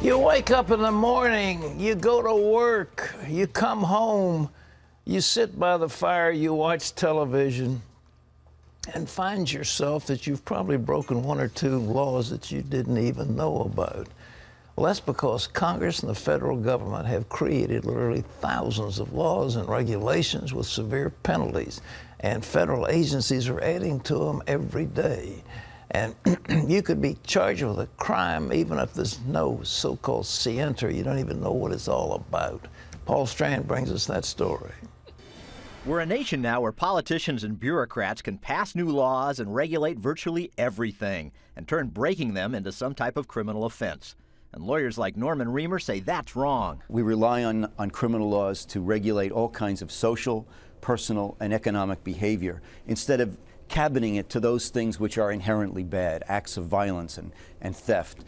You wake up in the morning, you go to work, you come home, you sit by the fire, you watch television, and find yourself that you've probably broken one or two laws that you didn't even know about. Well, that's because Congress and the federal government have created literally thousands of laws and regulations with severe penalties, and federal agencies are adding to them every day. And you could be charged with a crime even if there's no so-called scienter. You don't even know what it's all about. Paul Strand brings us that story. We're a nation now where politicians and bureaucrats can pass new laws and regulate virtually everything and turn breaking them into some type of criminal offense. And lawyers like Norman Reamer say that's wrong. We rely on criminal laws to regulate all kinds of social, personal, and economic behavior instead of cabining it to those things which are inherently bad, acts of violence and theft.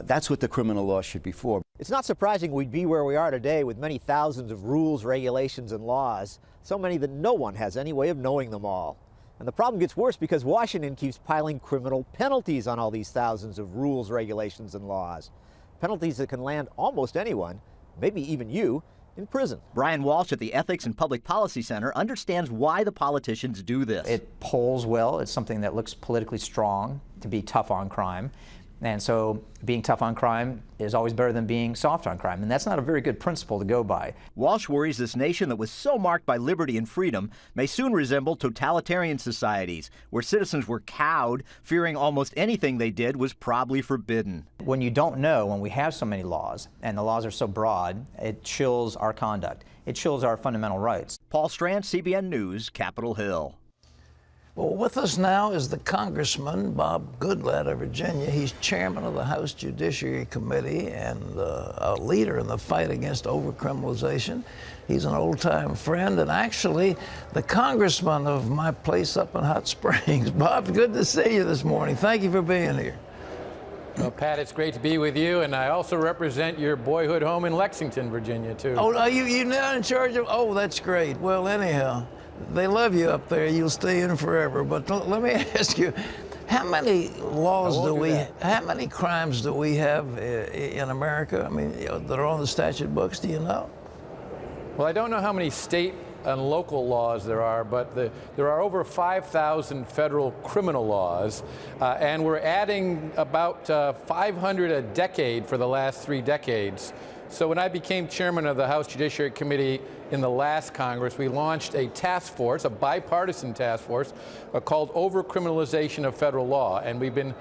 That's what the criminal law should be for. It's not surprising we'd be where we are today with many thousands of rules, regulations, and laws, so many that no one has any way of knowing them all. And the problem gets worse because Washington keeps piling criminal penalties on all these thousands of rules, regulations, and laws. Penalties that can land almost anyone, maybe even you, in prison. Brian Walsh at the Ethics and Public Policy Center understands why the politicians do this. It polls well. It's something that looks politically strong to be tough on crime. And so being tough on crime is always better than being soft on crime. And that's not a very good principle to go by. Walsh worries this nation that was so marked by liberty and freedom may soon resemble totalitarian societies where citizens were cowed, fearing almost anything they did was probably forbidden. When you don't know, when we have so many laws, and the laws are so broad, it chills our conduct. It chills our fundamental rights. Paul Strand, CBN News, Capitol Hill. Well, with us now is the Congressman, Bob Goodlatte of Virginia. He's chairman of the House Judiciary Committee and a leader in the fight against over-criminalization. He's an old-time friend and actually the congressman of my place up in Hot Springs. Bob, good to see you this morning. Thank you for being here. Well, Pat, it's great to be with you, and I also represent your boyhood home in Lexington, Virginia, too. Oh, are you now in charge of? Oh, that's great. Well, anyhow, they love you up there. You'll stay in forever. But let me ask you, how many laws how many crimes do we have in America? I mean, that are on the statute books, do you know? Well, I don't know how many state and local laws there are, but there are over 5,000 federal criminal laws, and we're adding about 500 a decade for the last 3 decades. So when I became chairman of the House Judiciary Committee in the last Congress, we launched a task force, a bipartisan task force, called Over-Criminalization of Federal Law. And we've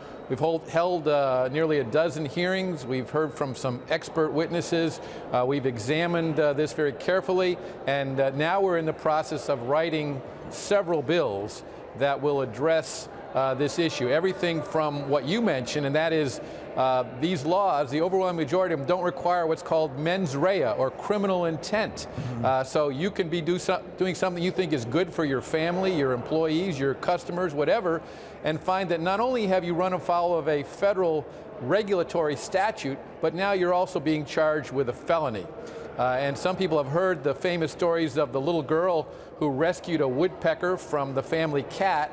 held nearly a dozen hearings. We've heard from some expert witnesses. We've examined this very carefully. And now we're in the process of writing several bills that will address this issue. Everything from what you mentioned, and that is these laws, the overwhelming majority of them don't require what's called mens rea, or criminal intent. So you can be doing something you think is good for your family, your employees, your customers, whatever, and find that not only have you run afoul of a federal regulatory statute, but now you're also being charged with a felony. And some people have heard the famous stories of the little girl who rescued a woodpecker from the family cat,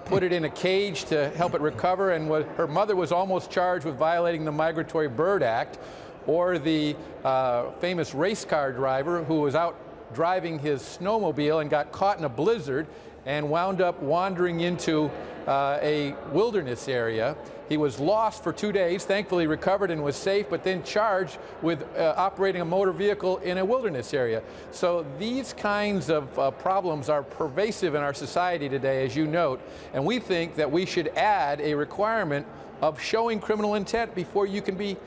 put it in a cage to help it recover, and her mother was almost charged with violating the Migratory Bird Act, or the famous race car driver who was out driving his snowmobile and got caught in a blizzard and wound up wandering into a wilderness area. He was lost for 2 days, thankfully recovered and was safe, but then charged with operating a motor vehicle in a wilderness area. So these kinds of problems are pervasive in our society today, as you note, and we think that we should add a requirement of showing criminal intent before you can be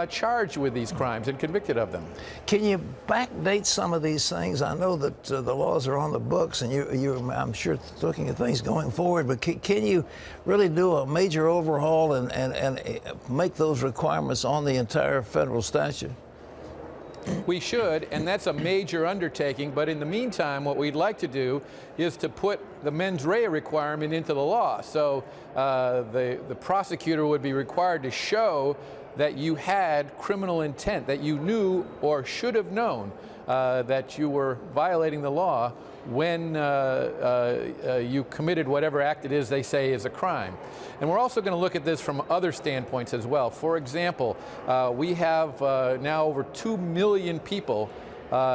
charged with these crimes and convicted of them. Can you backdate some of these things? I know that the laws are on the books, and you're, I'm sure, looking at things going forward, but can you really do a major overhaul and make those requirements on the entire federal statute? We should, and that's a major undertaking, but in the meantime, what we'd like to do is to put the mens rea requirement into the law. So the prosecutor would be required to show that you had criminal intent, that you knew or should have known that you were violating the law when you committed whatever act it is they say is a crime. And we're also going to look at this from other standpoints as well. For example, we have now over 2 million people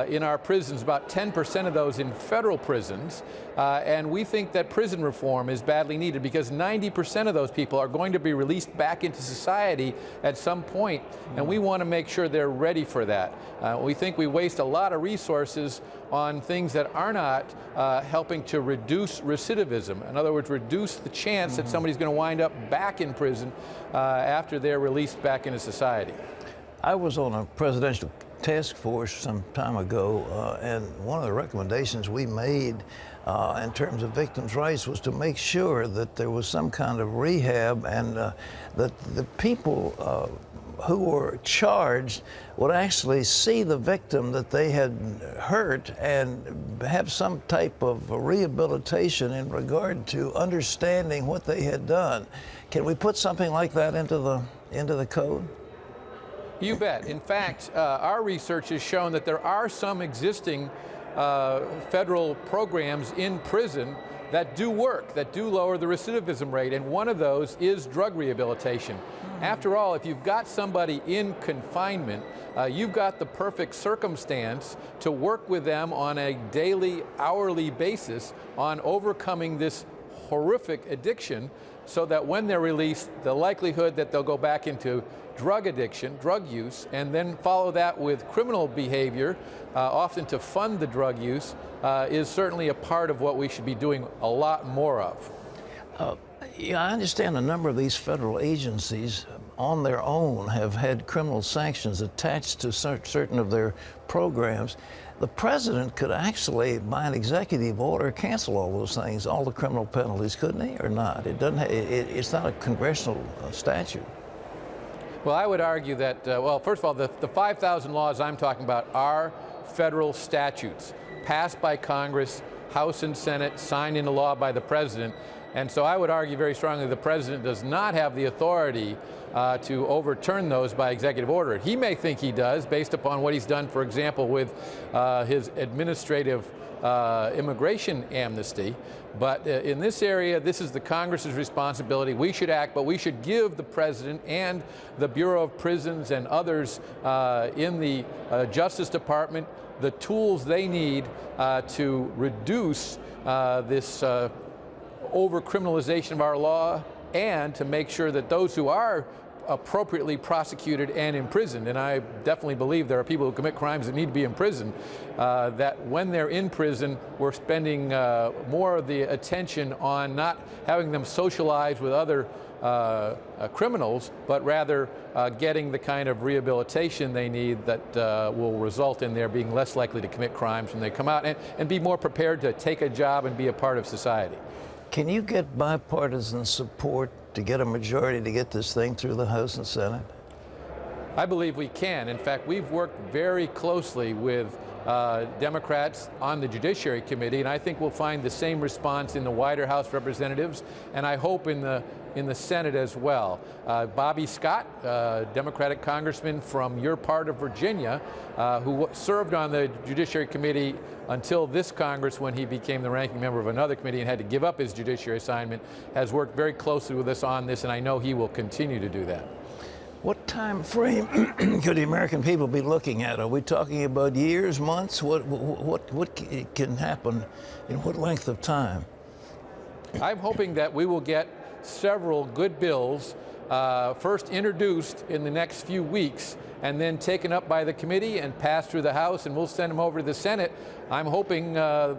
in our prisons, about 10% of those in federal prisons, and we think that prison reform is badly needed because 90% of those people are going to be released back into society at some point, and we want to make sure they're ready for that. We think we waste a lot of resources on things that are not helping to reduce recidivism. In other words, reduce the chance that somebody's going to wind up back in prison after they're released back into society. I was on a presidential task force some time ago, and one of the recommendations we made in terms of victims' rights was to make sure that there was some kind of rehab, and that the people who were charged would actually see the victim that they had hurt and have some type of rehabilitation in regard to understanding what they had done. Can we put something like that into the code? You bet. In fact, our research has shown that there are some existing federal programs in prison that do work, that do lower the recidivism rate, and one of those is drug rehabilitation. After all, if you've got somebody in confinement, you've got the perfect circumstance to work with them on a daily, hourly basis on overcoming this horrific addiction, so that when they're released, the likelihood that they'll go back into drug addiction, drug use, and then follow that with criminal behavior, often to fund the drug use, is certainly a part of what we should be doing a lot more of. Yeah, I understand a number of these federal agencies on their own have had criminal sanctions attached to certain of their programs. The president could actually, by an executive order, cancel all those things, all the criminal penalties, couldn't he, or not? It doesn't. It's not a congressional statute. Well, I would argue that, well, first of all, the 5,000 laws I'm talking about are federal statutes passed by Congress, House and Senate, signed into law by the president. And so I would argue very strongly the president does not have the authority to overturn those by executive order. He may think he does based upon what he's done, for example, with his administrative immigration amnesty. But in this area, this is the Congress's responsibility. We should act, but we should give the president and the Bureau of Prisons and others in the Justice Department the tools they need to reduce this over-criminalization of our law, and to make sure that those who are appropriately prosecuted and imprisoned, and I definitely believe there are people who commit crimes that need to be in prison, that when they're in prison, we're spending more of the attention on not having them socialize with other criminals, but rather getting the kind of rehabilitation they need that will result in their being less likely to commit crimes when they come out, and be more prepared to take a job and be a part of society. Can you get bipartisan support to get a majority to get this thing through the House and Senate? I believe we can. In fact, we've worked very closely with Democrats on the Judiciary Committee, and I think we'll find the same response in the wider House of Representatives, and I hope in the Senate as well. Bobby Scott, Democratic congressman from your part of Virginia, who served on the Judiciary Committee until this Congress when he became the ranking member of another committee and had to give up his judiciary assignment, has worked very closely with us on this, and I know he will continue to do that. What time frame could the American people be looking at? Are we talking about years, months? What can happen in what length of time? I'm hoping that we will get several good bills first introduced in the next few weeks, and then taken up by the committee and passed through the House, and we'll send them over to the Senate, I'm hoping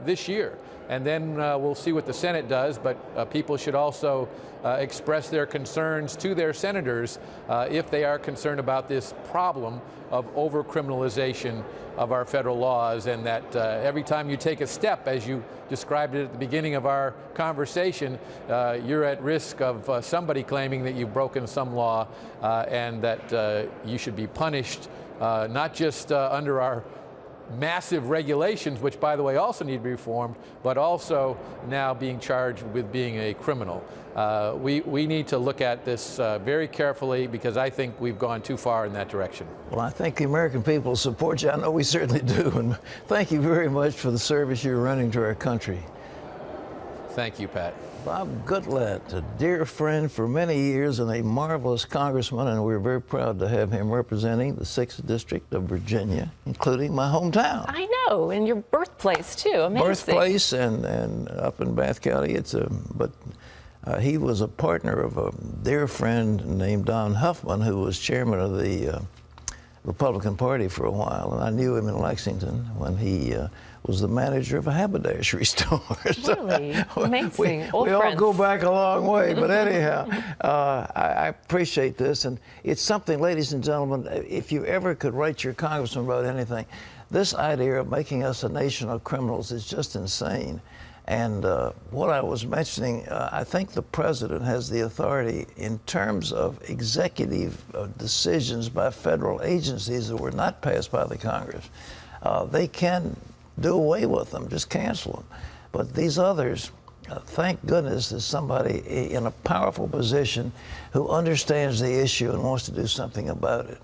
this year. And then we'll see what the Senate does, but people should also express their concerns to their senators if they are concerned about this problem of over-criminalization of our federal laws, and that every time you take a step, as you described it at the beginning of our conversation, you're at risk of somebody claiming that you've broken some law, and that you should be punished, not just under our massive regulations, which, by the way, also need to be reformed, but also now being charged with being a criminal. We need to look at this very carefully, because I think we've gone too far in that direction. Well, I think the American people support you. I know we certainly do. And thank you very much for the service you're running to our country. Thank you, Pat. Bob Goodlatte, a dear friend for many years and a marvelous congressman, and we're very proud to have him representing the 6th District of Virginia, including my hometown. I know, and your birthplace too. Amazing. Birthplace and up in Bath County. He was a partner of a dear friend named Don Huffman, who was chairman of the Republican Party for a while, and I knew him in Lexington when he was the manager of a haberdashery store. Really? Amazing. We all go back a long way, but anyhow, I appreciate this, and it's something, ladies and gentlemen, if you ever could write your congressman about anything, this idea of making us a nation of criminals is just insane. And what I was mentioning, I think the president has the authority in terms of executive decisions by federal agencies that were not passed by the Congress. They can do away with them, just cancel them. But these others, thank goodness there's somebody in a powerful position who understands the issue and wants to do something about it.